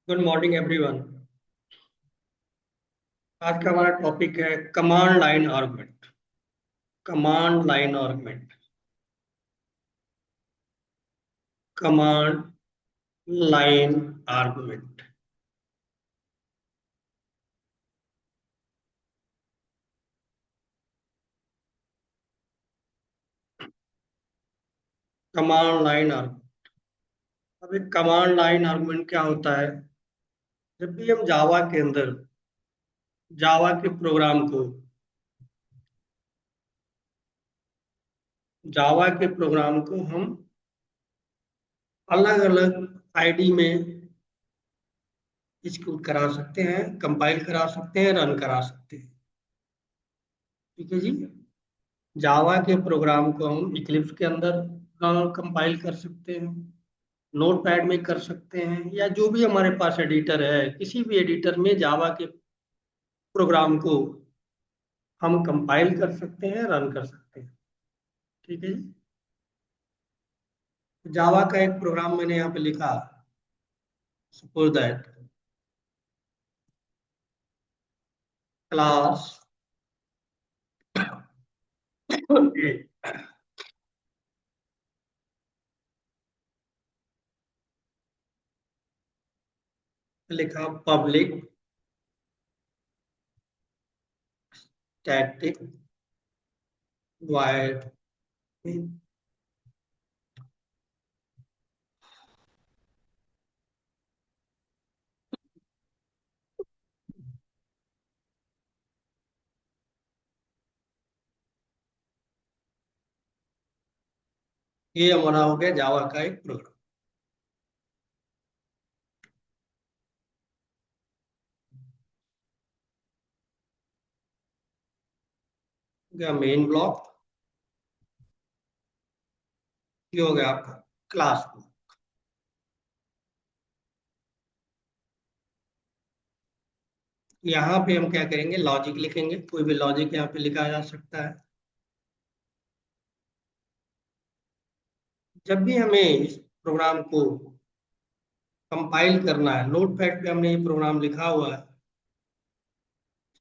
Good morning everyone. आज का हमारा टॉपिक है command line argument. Command line argument. Command line argument. Command line argument. अब एक कमांड लाइन आर्गुमेंट क्या होता है? जब भी हम जावा के प्रोग्राम को जावा के प्रोग्राम को हम अलग अलग आईडी में एग्जीक्यूट करा सकते हैं, कंपाइल करा सकते हैं, रन करा सकते हैं। ठीक है जी। जावा के प्रोग्राम को हम इक्लिप्स के अंदर कंपाइल कर सकते हैं, नोटपैड में कर सकते हैं, या जो भी हमारे पास एडिटर है, किसी भी एडिटर में जावा के प्रोग्राम को हम कंपाइल कर सकते हैं, रन कर सकते हैं। ठीक है जी। जावा का एक प्रोग्राम मैंने यहाँ पे लिखा, सपोज दैट क्लास लिखा पब्लिक स्टैटिक वॉइड। ये हमारा हो गया जावा का एक प्रोग्राम। गया मेन ब्लॉक। ये हो गया आपका क्लास ब्लॉक। यहाँ पे हम क्या करेंगे, लॉजिक लिखेंगे। कोई भी लॉजिक यहाँ पे लिखा जा सकता है। जब भी हमें इस प्रोग्राम को कंपाइल करना है, नोटपैड पे हमने ये प्रोग्राम लिखा हुआ है।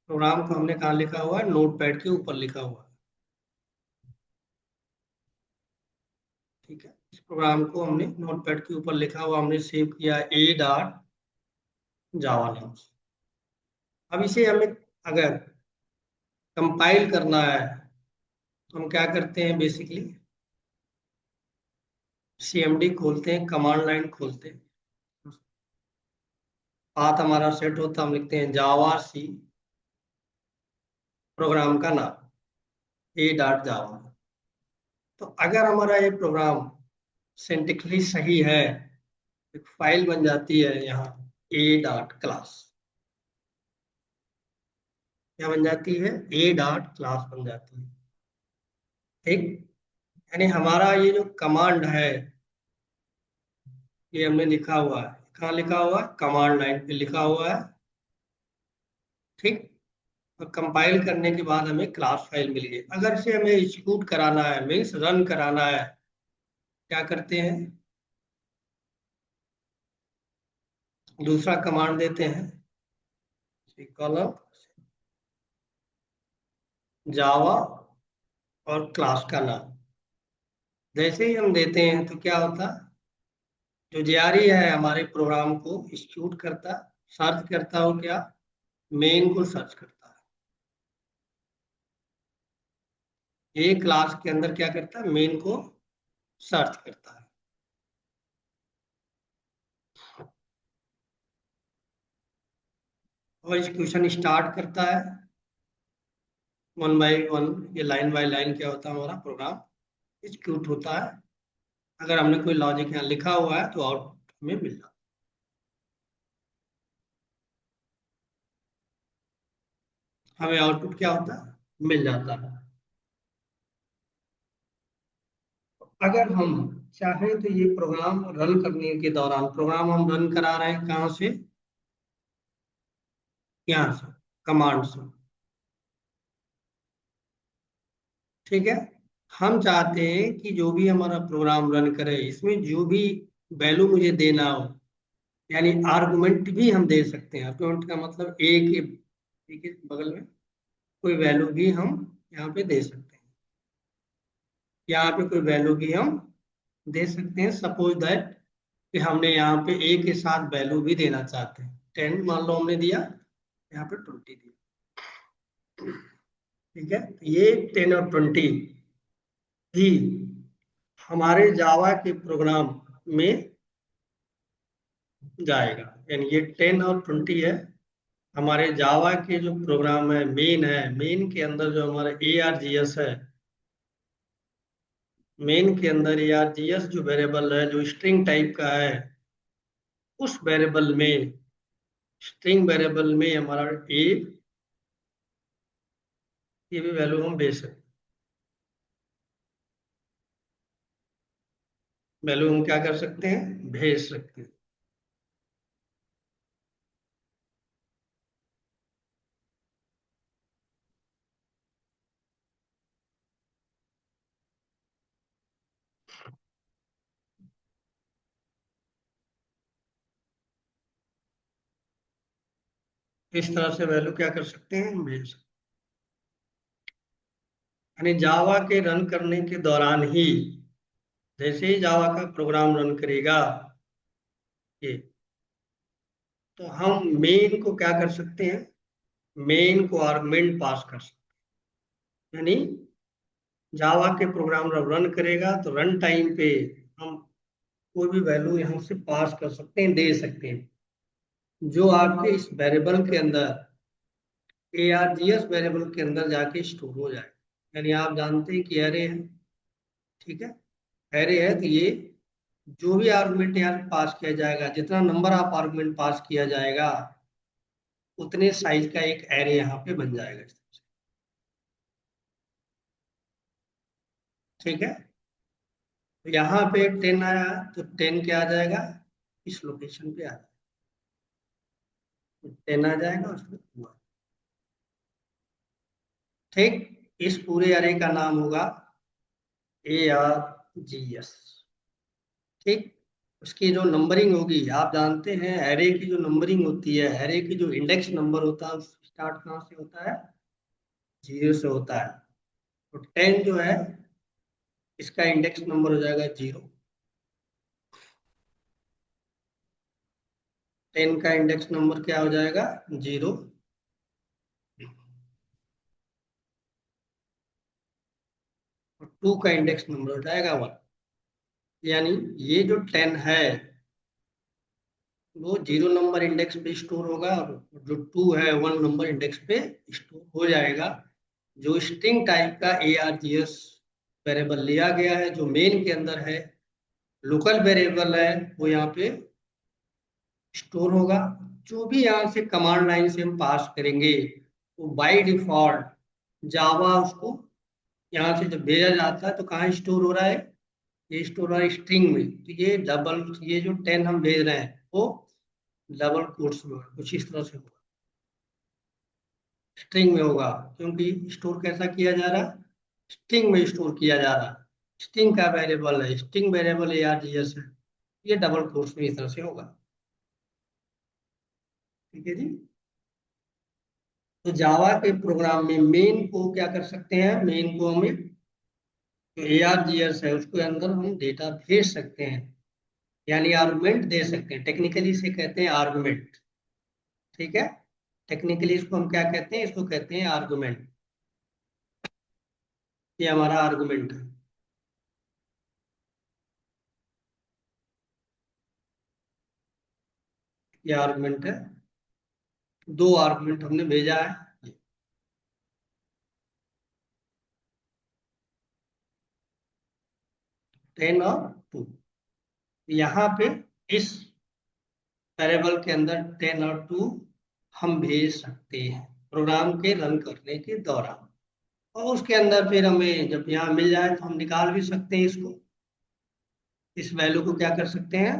प्रोग्राम को हमने कहाँ लिखा हुआ है? नोटपैड के ऊपर लिखा हुआ है। ठीक है। इस प्रोग्राम को हमने नोटपैड के ऊपर लिखा हुआ, हमने सेव किया ए डॉट जावा नाम से। अब इसे हमें अगर कंपाइल करना है तो हम क्या करते हैं? बेसिकली सीएमडी खोलते हैं, कमांड लाइन खोलते हैं। पाथ हमारा सेट होता है, हम लिखते हैं जावा सी, प्रोग्राम का नाम ए डॉट जावा। तो अगर हमारा ये प्रोग्राम सिंटेक्टिकली सही है, एक फाइल बन जाती है यहाँ ए डॉट क्लास। क्या बन जाती है? ए डॉट क्लास बन जाती है। ठीक। यानी हमारा ये जो कमांड है, ये हमने लिखा हुआ है। कहाँ लिखा हुआ है? कमांड लाइन पे लिखा हुआ है। ठीक। और कंपाइल करने के बाद हमें क्लास फाइल मिल गई। अगर इसे हमें एग्जीक्यूट कराना है, मीन्स रन कराना है, क्या करते हैं? दूसरा कमांड देते हैं, कॉलम जावा और क्लास का नाम। जैसे ही हम देते हैं तो क्या होता? जो जेआरई है हमारे प्रोग्राम को एग्जीक्यूट करता, सर्च करता हो क्या? मेन को सर्च करता है। ये क्लास के अंदर क्या करता है? मेन को सर्च करता है। और एग्जीक्यूशन स्टार्ट करता है वन बाय वन। ये लाइन बाय लाइन क्या होता है? हमारा प्रोग्राम एग्जीक्यूट होता है। अगर हमने कोई लॉजिक यहाँ लिखा हुआ है तो आउटपुट हमें मिल जाता है। हमें आउटपुट क्या होता है? मिल जाता है। अगर हम चाहें तो ये प्रोग्राम रन करने के दौरान, प्रोग्राम हम रन करा रहे हैं कहाँ से? यहाँ से, कमांड से। ठीक है। हम चाहते हैं कि जो भी हमारा प्रोग्राम रन करे, इसमें जो भी वैल्यू मुझे देना हो, यानी आर्गुमेंट भी हम दे सकते हैं। आर्गुमेंट का मतलब ए के बगल में कोई वैल्यू भी हम यहाँ पे दे सकते हैं। यहाँ पे कोई वैल्यू भी हम दे सकते हैं। सपोज दैट कि हमने यहाँ पे ए के साथ वैल्यू भी देना चाहते हैं। 10 मान लो हमने दिया, यहाँ पे 20 दिया। ठीक है, तो ये 10 और 20 भी हमारे जावा के प्रोग्राम में जाएगा। यानी ये 10 और 20 है हमारे जावा के जो प्रोग्राम है, मेन के अंदर जो हमारा ए आर जी एस है, मेन के अंदर ए आर जी एस जो वेरिएबल है, जो स्ट्रिंग टाइप का है, उस वेरिएबल में, स्ट्रिंग वेरिएबल में हमारा ए, ये भी वैल्यू हम भेज सकते हैं। वैल्यू हम क्या कर सकते हैं, भेज सकते हैं। इस तरह से वैल्यू क्या कर सकते हैं, हम भेज सकते हैं। यानी जावा के रन करने के दौरान ही, जैसे ही जावा का प्रोग्राम रन करेगा ये, तो हम मेन को क्या कर सकते हैं, मेन को आर्गुमेंट पास कर सकते हैं। यानी जावा के प्रोग्राम जब रन करेगा तो रन टाइम पे हम कोई भी वैल्यू यहाँ से पास कर सकते हैं, दे सकते हैं, जो आपके इस वेरिएबल के अंदर, ARGS वेरिएबल के अंदर जाके स्टोर हो जाए। यानी आप जानते हैं कि एरे है, ठीक है, एरे है तो ये जो भी आर्गुमेंट यहाँ पास किया जाएगा, जितना नंबर आप आर्गुमेंट पास किया जाएगा, उतने साइज का एक एरे यहाँ पे बन जाएगा इस तरह से। ठीक है, तो यहाँ पे 10 आया तो 10 क्या आ जाएगा, इस लोकेशन पे आ जाएगा, 10 आ जाएगा उसमें 2। ठीक, इस पूरे अरे का नाम होगा ARGS। ठीक, उसकी जो नंबरिंग होगी, आप जानते हैं एरे की जो नंबरिंग होती है, एरे की जो इंडेक्स नंबर होता है, स्टार्ट कहाँ से होता है, 0 से होता है। तो 10 जो है, इसका इंडेक्स नंबर हो जाएगा 0। 10 का इंडेक्स नंबर क्या हो जाएगा, 0। और 2 का इंडेक्स नंबर हो जाएगा 1। यानी ये जो 10 है वो 0 नंबर इंडेक्स पे स्टोर होगा, और जो 2 है 1 नंबर इंडेक्स पे स्टोर हो जाएगा। जो स्ट्रिंग टाइप का ARGS वेरिएबल लिया गया है, जो मेन के अंदर है, लोकल वेरिएबल है, वो यहाँ पे स्टोर होगा। जो भी यहाँ से कमांड लाइन से हम पास करेंगे, वो बाय डिफॉल्ट जावा उसको यहाँ से जब भेजा जाता है तो कहाँ स्टोर हो रहा है, ये स्टोर हो रहा है स्ट्रिंग में। तो ये जो 10 हम भेज रहे हैं वो डबल कोट्स में होगा, कुछ इस तरह से होगा, स्ट्रिंग में होगा। क्योंकि स्टोर कैसा किया जा रहा है, स्ट्रिंग में स्टोर किया जा रहा है। स्ट्रिंग का वेरिएबल है, स्ट्रिंग वेरिएबल ARGS है, ये डबल कोट्स में इस तरह से होगा। ठीक है जी। तो जावा के प्रोग्राम में मेन को क्या कर सकते हैं, मेन को हमें जो ARGS है उसके अंदर हम डेटा भेज सकते हैं, यानी आर्गुमेंट दे सकते हैं। टेक्निकली इसे कहते हैं आर्गुमेंट। ठीक है, टेक्निकली इसको हम क्या कहते हैं, इसको कहते हैं आर्गुमेंट। ये हमारा आर्गुमेंट है, ये आर्गुमेंट है। 2 आर्गुमेंट हमने भेजा है, 10 और 2। यहाँ पे इस वेरिएबल के अंदर 10 और 2 हम भेज सकते हैं प्रोग्राम के रन करने के दौरान। और उसके अंदर फिर हमें जब यहाँ मिल जाए तो हम निकाल भी सकते हैं इसको, इस वैल्यू को क्या कर सकते हैं,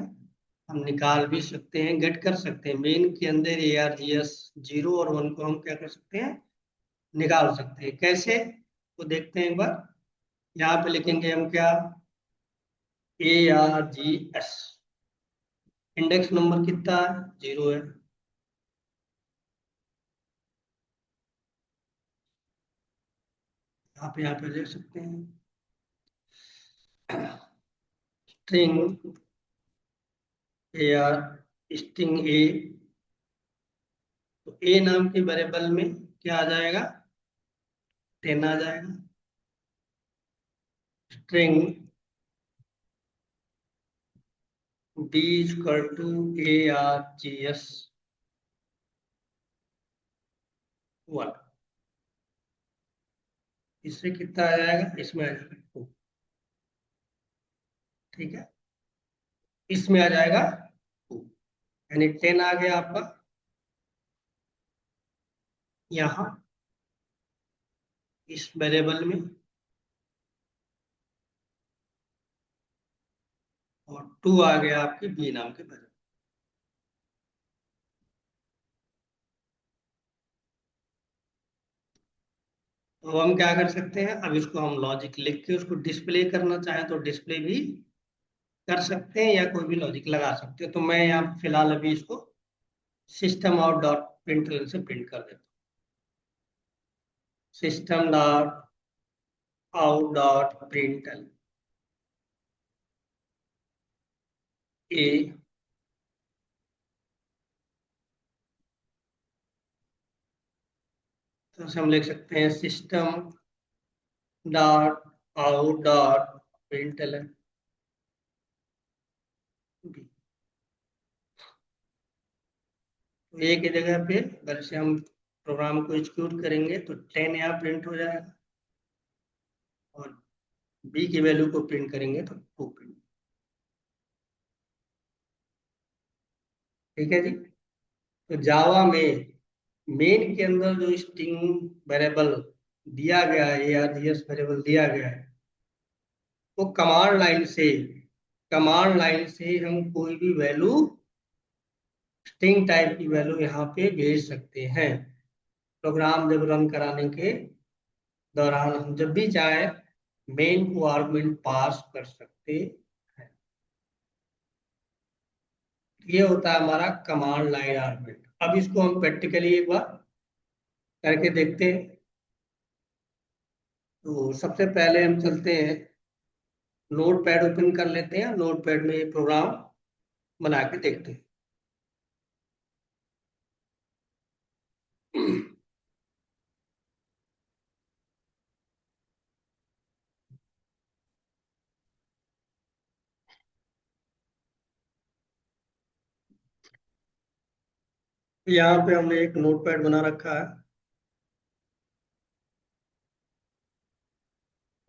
हम निकाल भी सकते हैं, गेट कर सकते हैं। मेन के अंदर ARGS 0 और 1 को हम क्या कर सकते हैं, निकाल सकते हैं। कैसे, तो देखते हैं एक बार। यहाँ पे लिखेंगे हम क्या, ARGS, इंडेक्स नंबर कितना है? 0 है। आप यहाँ पे देख सकते हैं स्ट्रिंग ए आर, स्ट्रिंग ए। तो ए नाम के वेरिएबल में क्या आ जाएगा? 10 आ जाएगा। String B equal to A R G S 1। इससे कितना आ जाएगा? इसमें आ जाएगा 2। ठीक है, इसमें आ जाएगा 2, यानी 10 आ गया आपका यहाँ इस वेरिएबल में, और 2 आ गया आपके बी नाम के वेरिएबल। तो हम क्या कर सकते हैं, अब इसको हम लॉजिक लिख के उसको डिस्प्ले करना चाहें तो डिस्प्ले भी कर सकते हैं, या कोई भी लॉजिक लगा सकते हैं। तो मैं यहाँ फिलहाल अभी इसको सिस्टम आउट डॉट प्रिंटलन से प्रिंट कर देता हूँ। System dot out dot println a, तो हम लिख सकते हैं system dot out dot println b. तो ए की जगह पे अगर से हम प्रोग्राम को एग्जीक्यूट करेंगे तो 10 यहाँ प्रिंट हो जाएगा, और बी की वैल्यू को प्रिंट करेंगे तो 2 प्रिंट। ठीक है जी। तो जावा में मेन के अंदर जो स्ट्रिंग वेरिएबल दिया गया है, args वेरिएबल दिया गया है, तो कमांड लाइन से हम कोई भी वैल्यू, स्ट्रिंग टाइप की वैल्यू यहाँ पे भेज सकते हैं। प्रोग्राम जब रन कराने के दौरान हम जब भी चाहे मेन को आर्गुमेंट पास कर सकते हैं। ये होता है हमारा कमांड लाइन आर्गुमेंट। अब इसको हम प्रैक्टिकली एक बार करके देखते हैं। तो सबसे पहले हम चलते हैं, नोट पैड ओपन कर लेते हैं, नोट पैड में प्रोग्राम बना के देखते हैं। यहाँ पे हमने एक नोट पैड बना रखा है।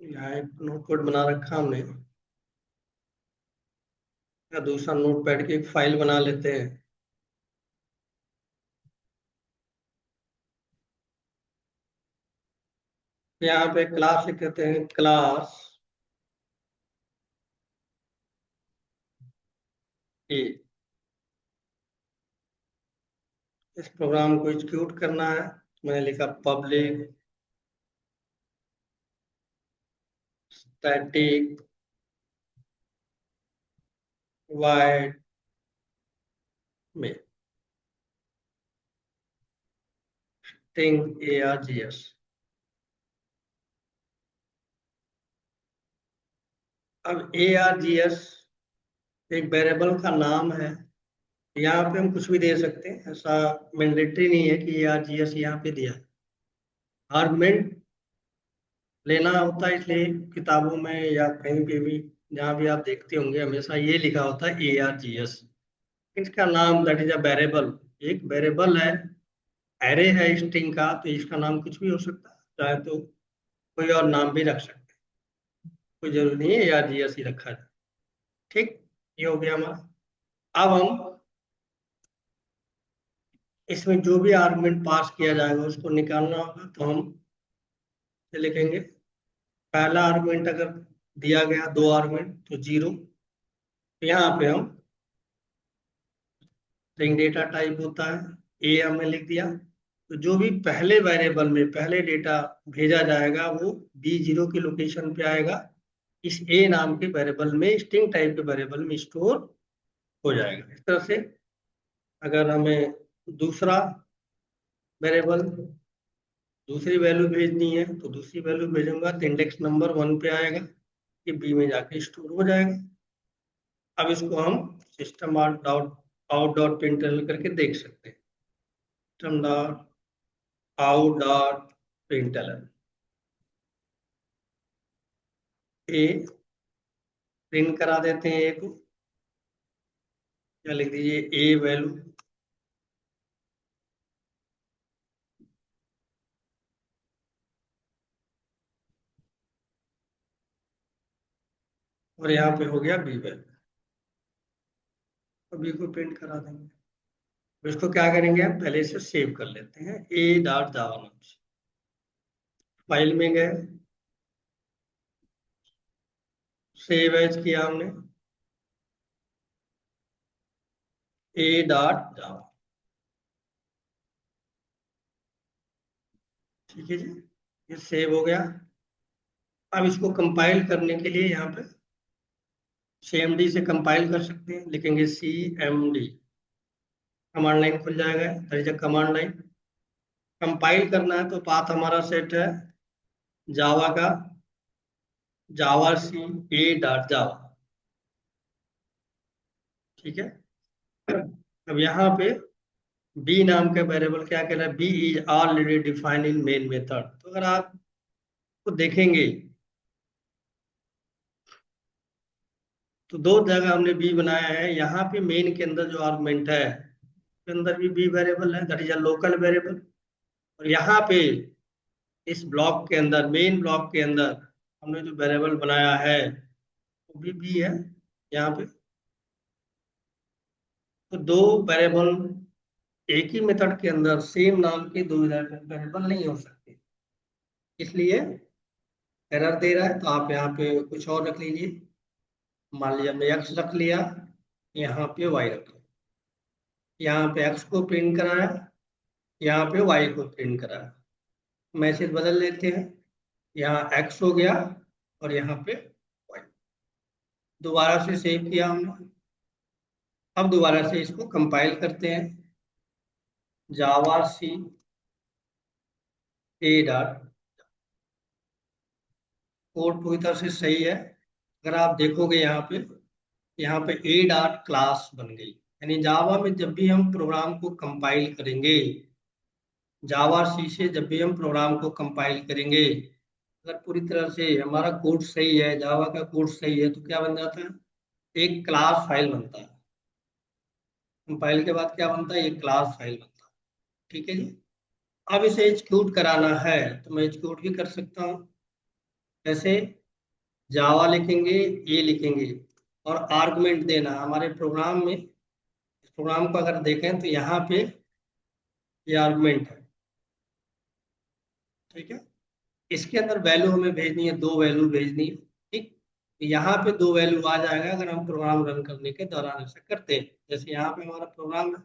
यहाँ एक नोट पैड बना रखा हमने, या दूसरा नोट पैड की एक फाइल बना लेते हैं। यहाँ पे क्लास लिख देते हैं, क्लास ए। इस प्रोग्राम को एग्जीक्यूट करना है। मैंने लिखा पब्लिक स्टैटिक वाइड में स्ट्रिंग args। अब args एक वेरिएबल का नाम है। यहाँ पे हम कुछ भी दे सकते हैं, ऐसा मैंडेटरी नहीं है कि args यहाँ पे दिया। आर्गुमेंट लेना होता है, इसलिए किताबों में या कहीं पे भी जहाँ भी आप देखते होंगे हमेशा ये लिखा होता है args। इसका नाम दैट इज अ वेरिएबल, एक वेरिएबल है, एरे है स्ट्रिंग का, तो इसका नाम कुछ भी हो सकता है, चाहे तो कोई और नाम भी रख सकते हैं, कोई जरूरी नहीं है args ही रखा जाए। ठीक, ये हो गया हमारा। अब हम इसमें जो भी आर्गुमेंट पास किया जाएगा उसको निकालना होगा, तो हम ये लिखेंगे पहला आर्गुमेंट अगर दिया गया, 2 आर्गुमेंट तो 0। यहाँ पे हम स्ट्रिंग डेटा टाइप होता है, ए हमने लिख दिया। तो जो भी पहले वेरिएबल में पहले डेटा भेजा जाएगा वो B0 की लोकेशन पे आएगा, इस ए नाम के वेरिएबल में, स्ट्रिंग टाइप के वेरिएबल में स्टोर हो जाएगा। इस तरह से अगर हमें दूसरा वेरिएबल दूसरी वैल्यू भेजनी है तो दूसरी वैल्यू भेजूंगा तो इंडेक्स नंबर 1 पे आएगा, ये बी में जाके स्टोर हो जाएगा। अब इसको हम सिस्टम आउट डॉट प्रिंटलन करके देख सकते हैं। System dot out dot println a print करा देते हैं ए को, क्या लिख दीजिए ए वैल्यू, और यहाँ पे हो गया बी वैल्यू, तो बी को प्रिंट करा देंगे। तो इसको क्या करेंगे, हम पहले से सेव कर लेते हैं ए डॉट जावा नाम से। फाइल में गए, सेव एज किया हमने ए डॉट जावा, ठीक है जी, ये सेव हो गया। अब इसको कंपाइल करने के लिए यहाँ पे CMD से कंपाइल कर सकते हैं, लिखेंगे CMD, कमांड लाइन खुल जाएगा, that is command line. Compile करना है तो पाथ हमारा सेट है जावा का, जावा सी ए डॉट जावा, ठीक है। अब यहाँ पे बी नाम का वेरिएबल क्या कह रहा है, B is already defined in main method. तो अगर आप को देखेंगे तो दो जगह हमने बी बनाया है। यहाँ पे मेन के अंदर जो आर्गुमेंट है के अंदर भी बी वेरिएबल है, that is a local variable. और यहाँ पे इस ब्लॉक के अंदर, मेन ब्लॉक के अंदर हमने जो वेरिएबल बनाया है वो भी है यहाँ पे। तो दो वेरिएबल एक ही मेथड के अंदर सेम नाम के दो वेरिएबल नहीं हो सकते, इसलिए एरर दे रहा है। तो आप यहाँ पे कुछ और रख लीजिए, मान लीजिए हमने एक्स रख लिया, यहाँ पे वाई रख लिया, यहाँ पे एक्स को प्रिंट कराया, यहाँ पे वाई को प्रिंट कराया। मैसेज बदल लेते हैं, यहाँ एक्स हो गया और यहाँ पे वाई। दोबारा से सेव किया हमने। अब दोबारा से इसको कंपाइल करते हैं, जावा सी ए डॉट, कोड पूरी तरह से सही है। अगर आप देखोगे यहाँ पे ए डॉट क्लास बन गई, यानी जावा में जब भी हम प्रोग्राम को कंपाइल करेंगे, जावा सी से जब भी हम प्रोग्राम को कंपाइल करेंगे, अगर पूरी तरह से हमारा कोड सही है, जावा का कोड सही है, तो क्या बन जाता है, एक क्लास फाइल बनता है। कंपाइल के बाद क्या बनता है, एक क्लास फाइल बनता है, ठीक है जी। अब इसे एग्जीक्यूट कराना है तो मैं एग्जीक्यूट भी कर सकता हूँ। जैसे जावा लिखेंगे, ये लिखेंगे और आर्गुमेंट देना हमारे प्रोग्राम में। इस प्रोग्राम को अगर देखें तो यहाँ पे ये आर्गुमेंट है, ठीक है। इसके अंदर वैल्यू हमें भेजनी है, दो वैल्यू भेजनी है, ठीक। यहाँ पे दो वैल्यू आ जाएगा अगर हम प्रोग्राम रन करने के दौरान ऐसा करते हैं। जैसे यहाँ पे हमारा प्रोग्राम है,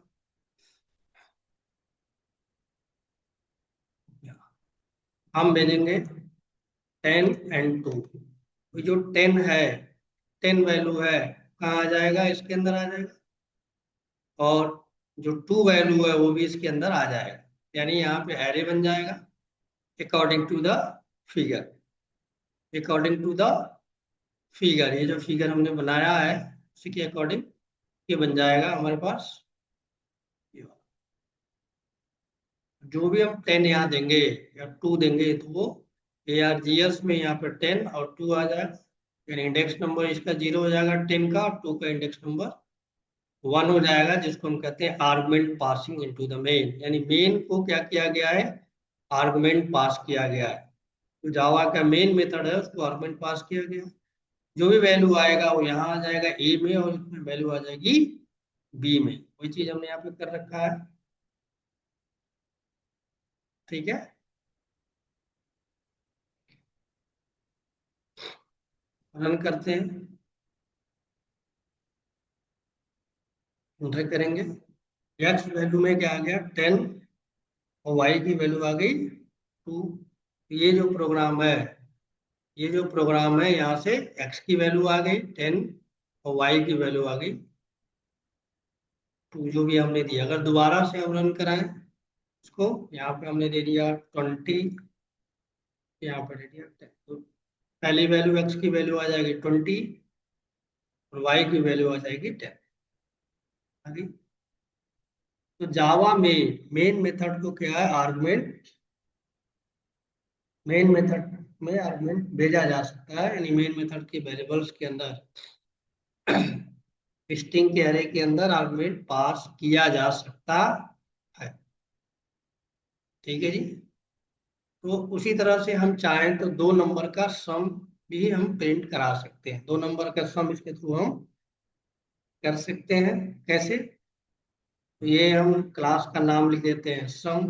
हम भेजेंगे 10 and 2। तो जो 10 है, 10 वैल्यू है, कहाँ आ जाएगा, इसके अंदर आ जाएगा। और जो 2 वैल्यू है वो भी इसके अंदर आ जाएगा, यानी यहाँ पे एरे बन जाएगा according to the figure, according to the figure. ये जो फिगर हमने बनाया है उसी के अकॉर्डिंग ये बन जाएगा हमारे पास। ये वाला। जो भी हम 10 यहाँ देंगे या 2 देंगे तो वो ARGS में यहाँ पर 10 और 2 आ जाएगा, यानी इंडेक्स नंबर इसका 0 हो जाएगा 10 का, और 2 का इंडेक्स नंबर 1 हो जाएगा, जिसको हम कहते हैं argument passing into the main. यानी मेन को क्या किया गया है, आर्गुमेंट पास किया गया है। तो जावा का मेन मेथड है उसको आर्गुमेंट पास किया गया। जो भी वैल्यू आएगा वो यहाँ आ जाएगा ए में, और इसमें वैल्यू आ जाएगी बी में। वही चीज हमने यहाँ पे कर रखा है, ठीक है। रन करते हैं, एंटर करेंगे। एक्स वैल्यू में क्या आ गया, 10, और वाई की वैल्यू आ गई 2। ये जो प्रोग्राम है, ये जो प्रोग्राम है यहाँ से एक्स की वैल्यू आ गई 10 और वाई की वैल्यू आ गई टू जो भी हमने दिया, अगर दोबारा से हम रन कराएं इसको, यहाँ पे हमने दे दिया 20, यहाँ पे दे दिया 10, तो पहली वैल्यू एक्स की वैल्यू आ जाएगी 20 और वाई की वैल्यू आ जाएगी 10। आगे तो जावा में मेन मेथड को क्या है, आर्गुमेंट, मेन मेथड में आर्गुमेंट भेजा जा सकता है, यानी मेन मेथड के वेरिएबल्स के अंदर स्ट्रिंग के अरे के अंदर आर्गुमेंट पास किया जा सकता है। ठीक है जी। तो उसी तरह से हम चाहें तो दो नंबर का सम भी हम प्रिंट करा सकते हैं, दो नंबर का सम इसके थ्रू हम कर सकते हैं। कैसे, तो ये हम क्लास का नाम लिख देते हैं सम,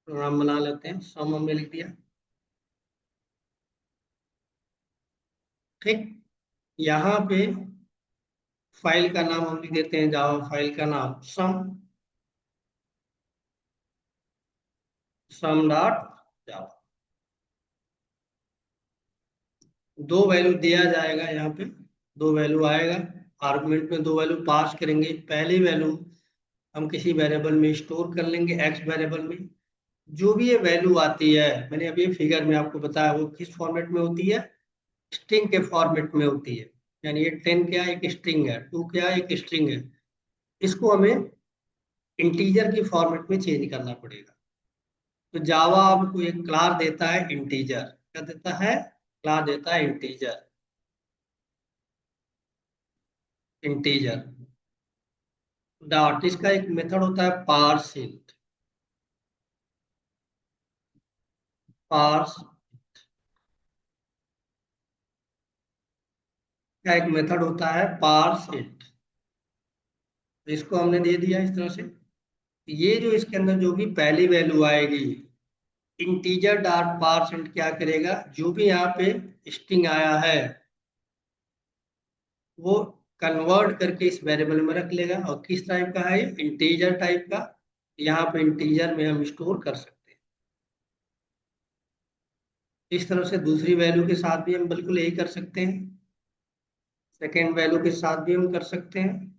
प्रोग्राम बना लेते हैं, सम हमने लिख दिया। ठीक, यहाँ पे फाइल का नाम हम लिख देते हैं, जावा फाइल का नाम सम, सम डॉट जावा। दो वैल्यू दिया जाएगा, यहाँ पे दो वैल्यू आएगा, आर्गुमेंट में दो वैल्यू पास करेंगे। पहली वैल्यू हम किसी वेरिएबल में स्टोर कर लेंगे, एक्स वेरिएबल में। जो भी ये वैल्यू आती है, मैंने अभी फिगर में आपको बताया, वो किस फॉर्मेट में होती है, स्ट्रिंग के फॉर्मेट में होती है। यानी ये 10 क्या एक स्ट्रिंग है, 2 क्या एक स्ट्रिंग है, इसको हमें इंटीजर की फॉर्मेट में चेंज करना पड़ेगा। तो जावा आपको एक क्लास देता है इंटीजर, क्या देता है, क्लास देता है इंटीजर, इंटीजर डॉट, इसका एक मेथड होता है पार्सिंट, पार्स का एक मेथड होता है पार्सिंट। इसको हमने दे दिया इस तरह से। ये जो इसके अंदर जो भी पहली वैल्यू आएगी, इंटीजर डॉट पार्सिंट क्या करेगा, जो भी यहाँ पे स्ट्रिंग आया है वो कन्वर्ट करके इस वेरिएबल में रख लेगा। और किस टाइप का है, इंटीजर टाइप का, यहाँ पे इंटीजर में हम स्टोर कर सकते हैं। इस तरह से दूसरी वैल्यू के साथ भी हम बिल्कुल यही कर सकते हैं, सेकेंड वैल्यू के साथ भी हम कर सकते हैं।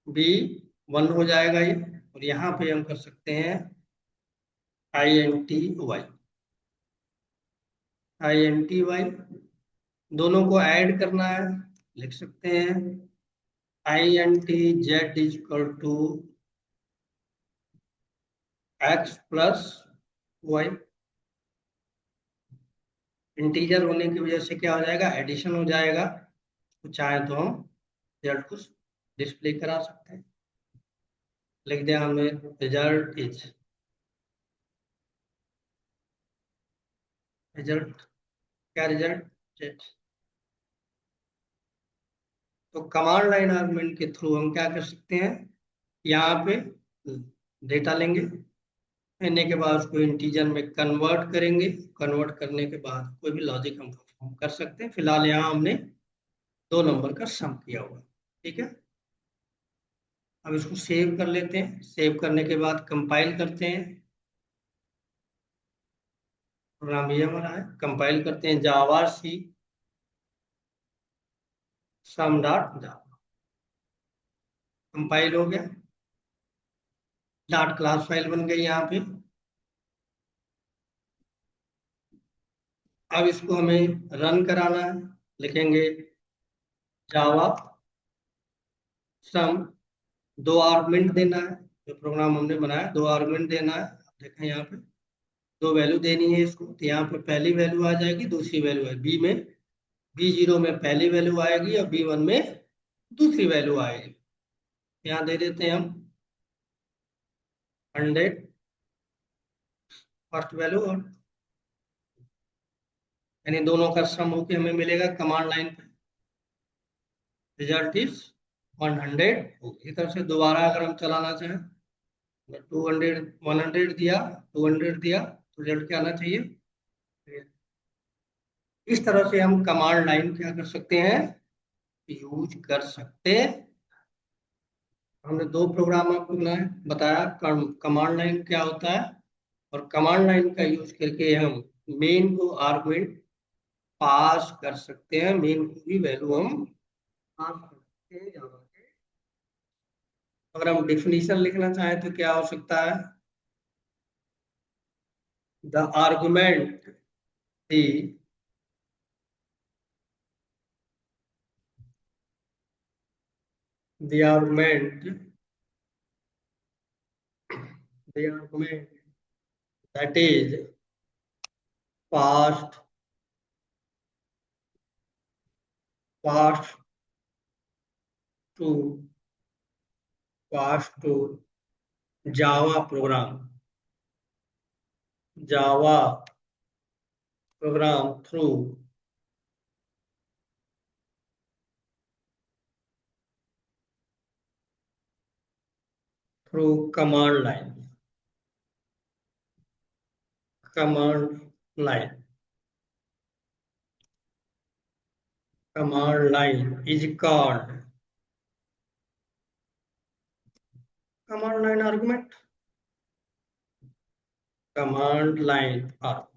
बी 1 हो जाएगा ये, और यहाँ पे हम कर सकते हैं INTY, INTY, दोनों को ऐड करना है, लिख सकते हैं INTZ is equal to X plus Y. Integer होने की वजह से क्या हो जाएगा, एडिशन हो जाएगा। तो चाहे तो हम रिजल्ट को डिस्प्ले करा सकते हैं, लिख दिया हमने रिजल्ट इज, रिजल्ट क्या, रिजल्ट। तो कमांड लाइन आर्गुमेंट के थ्रू हम क्या कर सकते हैं, यहाँ पे डेटा लेंगे, लेने के बाद उसको इंटीजर में कन्वर्ट करेंगे, कन्वर्ट करने के बाद कोई भी लॉजिक हम परफॉर्म कर सकते हैं। फिलहाल यहाँ हमने दो नंबर का सम किया हुआ, ठीक है। अब इसको सेव कर लेते हैं, सेव करने के बाद कंपाइल करते हैं, प्रोग्राम ये हमारा है, कंपाइल करते हैं जावा सी सम डॉट जावा, कंपाइल हो गया, डॉट क्लास फाइल बन गई यहाँ पे। अब इसको हमें रन कराना है, लिखेंगे जावा सम, दो आर्गुमेंट देना है, जो प्रोग्राम हमने बनाया दो आर्गुमेंट देना है। देखें यहाँ पे दो वैल्यू देनी है इसको, तो यहाँ पे पहली वैल्यू आ जाएगी, दूसरी वैल्यू है बी में, B0 में पहली वैल्यू आएगी और B1 में दूसरी वैल्यू आएगी। यहाँ दे देते हैं हम 100 फर्स्ट वैल्यू, और यानी दोनों का सम होकर हमें मिलेगा कमांड लाइन पे, रिजल्ट इज 100। इसी तरह से दोबारा अगर हम चलाना चाहें, 200 100 दिया, 200 दिया, तो रिजल्ट क्या आना चाहिए। इस तरह से हम कमांड लाइन क्या कर सकते हैं, यूज कर सकते हैं। हमने दो प्रोग्राम आपको बताया, कमांड लाइन क्या होता है, और कमांड लाइन का यूज करके हम मेन को आर्गुमेंट पास कर सकते हैं, मेन की वैल्यू हम पास कर सकते हैं जावा के। अगर हम डिफिनीशन लिखना चाहें तो क्या हो सकता है? The argument the the argument the argument that is passed passed to passed to Java program through command line command line is called command line argument command line argument।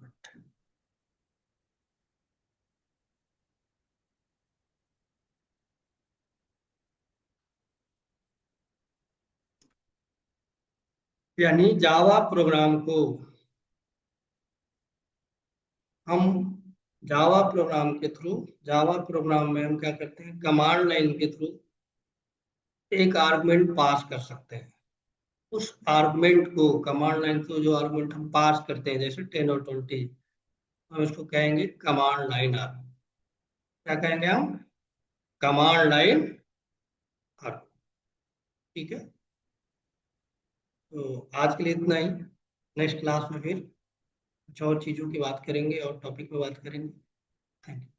यानी जावा प्रोग्राम को हम Java program में हम क्या करते हैं, command line के through एक आर्गुमेंट पास कर सकते हैं। उस आर्गुमेंट को कमांड लाइन को जो आर्गुमेंट हम पास करते हैं जैसे 10 और 20, हम इसको कहेंगे कमांड लाइन आर्गुमेंट। क्या कहेंगे हम? Command line argument. ठीक है, तो आज के लिए इतना ही। नेक्स्ट क्लास में फिर कुछ और चीज़ों की बात करेंगे और टॉपिक पे बात करेंगे। Thank you.